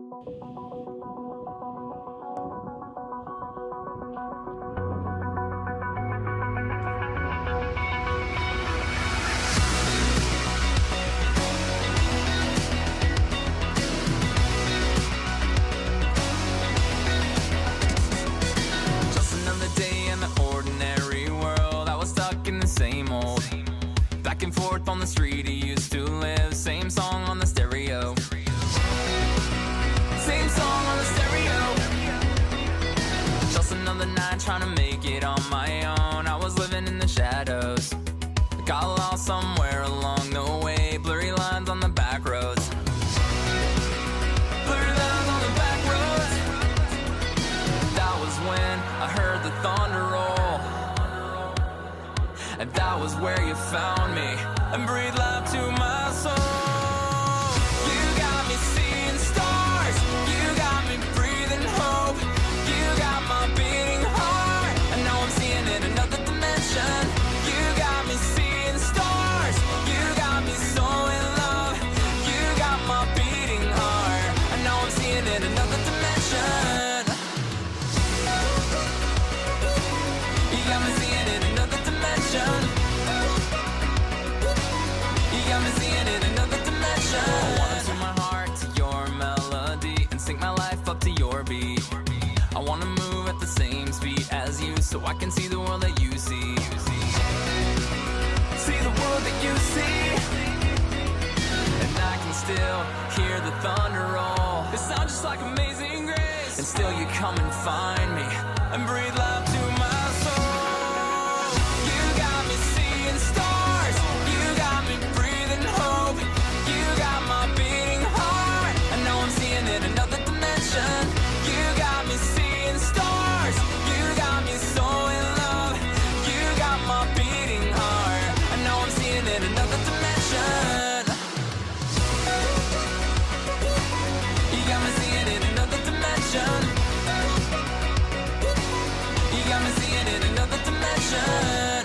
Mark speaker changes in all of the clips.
Speaker 1: Just another day in the ordinary world. I was stuck in the same old. Back and forth on the street I used to live. Same song on the stereo. Same song on the stereo. Just another night trying to make it on my own. I was living in the shadows. Got lost somewhere along the way. Blurry lines on the back roads. Blurry lines on the back roads. That was when I heard the thunder roll. And that was where you found me and breathed life to my soul. You got me seeing stars. You got me breathing hope. You got my beating heart. And now I'm seeing in another dimension. You got me seeing stars. You got me so in love. You got my beating heart. And now I'm seeing in another dimension. You got me seeing in another dimension. You got me seeing in another dimension. I wanna tune my heart to your melody and sync my life up to your beat. I wanna move at the same speed as you, so I can see the world that you see. See the world that you see. And I can still hear the thunder roll. It sounds just like Amazing Grace. And still you come and find me and breathe life to my soul. You got me seeing stars. You got me breathing hope. You got my beating heart. And now I'm seeing in another dimension. You got me seeing stars. You got me so in love. You got my beating heart. And now I'm seeing in another dimension. You got me seeing in another dimension. You got me seeing in another dimension.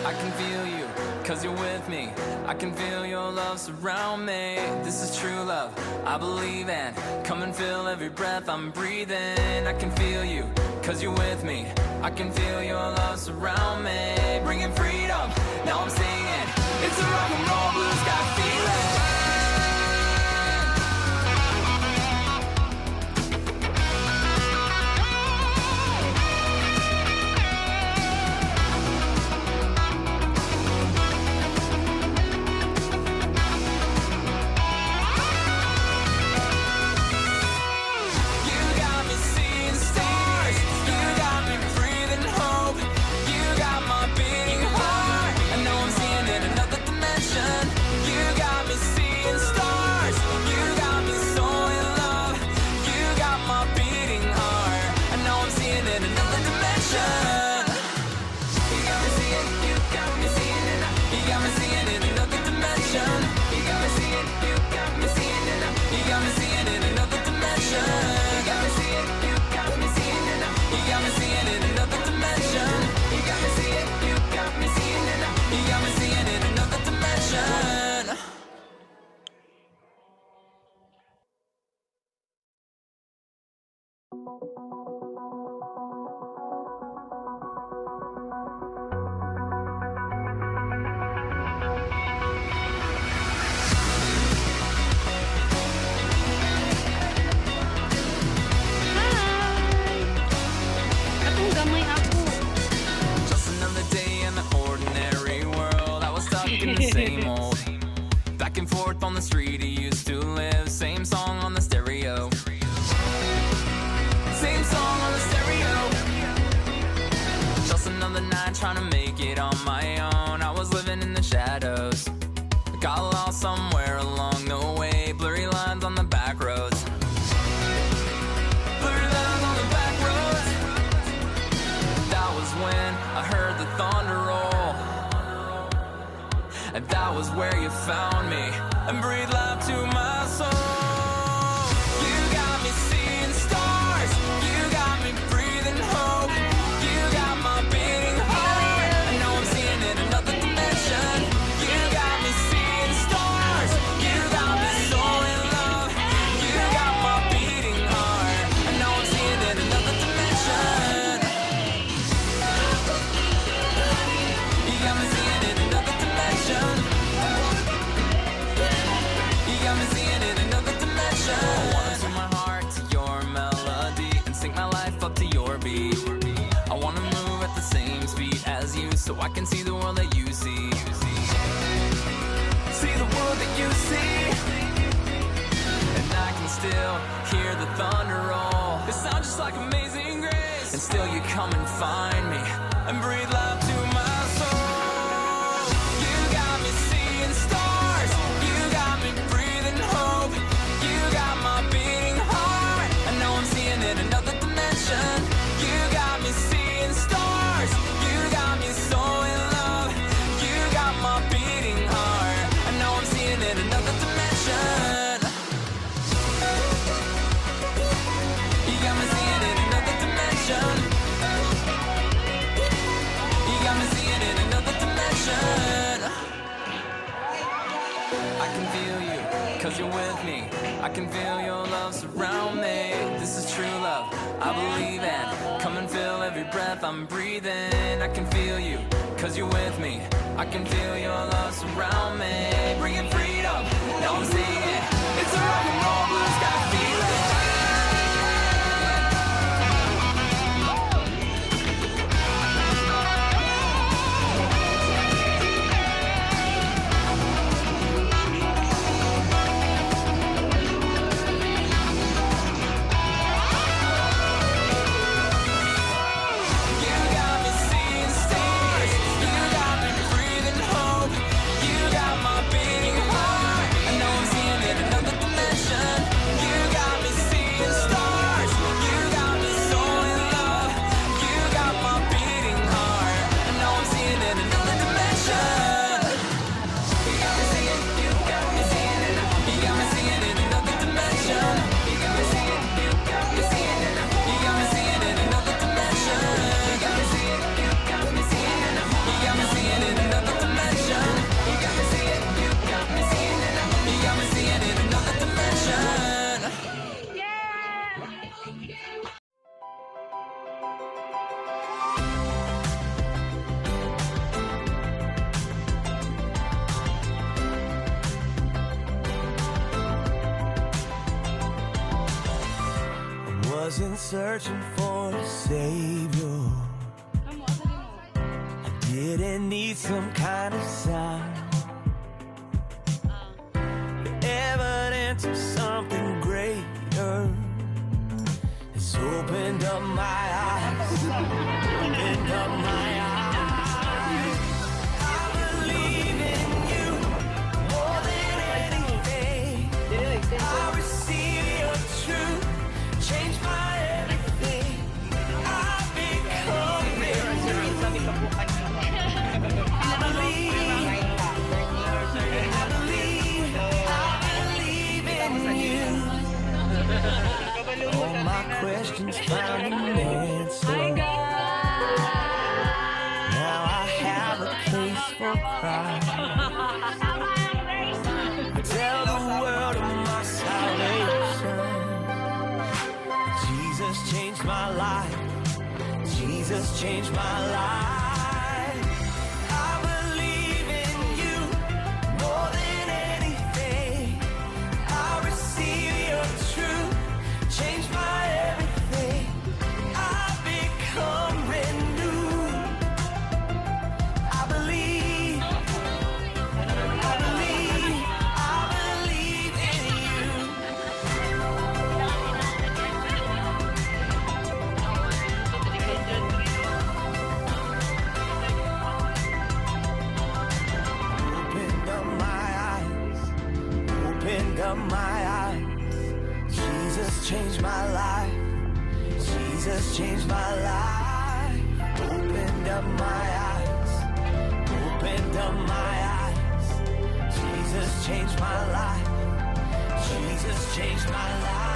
Speaker 1: I can feel you, cause you're with me. I can feel your love surround me. This is true love, I believe in. Come and feel every breath I'm breathing. I can feel you, cause you're with me. I can feel your love surround me. Bringing freedom, now I'm singing. It's a rock and roll blue sky feeling. Same old. Back and forth on the street I used to live. Same song on the stereo. Same song on the stereo. Just another night trying to make it on my own. I was living in the shadows. Got lost somewhere along the way. Blurry lines on the back roads. Blurry lines on the back roads. That was when I heard the thunder roll. And that was where you found me and breathed life to my soul. got me seeing in another dimension. I wanna tune my heart to your melody and sync my life up to your beat. I wanna move at the same speed as you, so I can see the world that you see. See the world that you see, and I can still hear the thunder roll. It sounds just like Amazing Grace, and still you come and find me and breathe life to my soul. You got me seeing stars, you got me breathing hope, you got my beating heart. I know I'm seeing in another dimension. You got me seeing stars, you got me so in love, you got my beating heart. I know I'm seeing in another dimension. You got me seeing in another dimension. You got me seeing in another dimension. I can feel you, cause you're with me. I can feel your love surround me. This is true love, I believe in. Come and fill every breath I'm breathing. I can feel you, cause you're with me. I can feel your love surround me. Bringing freedom, now I'm singing. It's a rock and roll blue sky feeling.
Speaker 2: Wasn't searching for a savior. I didn't need some kind of sign. The evidence of something greater has opened up my eyes. Opened up my eyes. I believe in you more than anything. I receive your truth. Change my everything. I've become I believe in you. All my questions found an answer. Now I have a place for pride. Tell the world of my salvation. Jesus changed my life. Jesus changed my life. I believe in you more than anything. I receive your truth. Change my everything. I've become brand new. I believe. I believe. I believe in you. Opened up my eyes. Jesus changed my life. Jesus changed my life. Opened up my eyes. Opened up my eyes. Jesus changed my life. Jesus changed my life.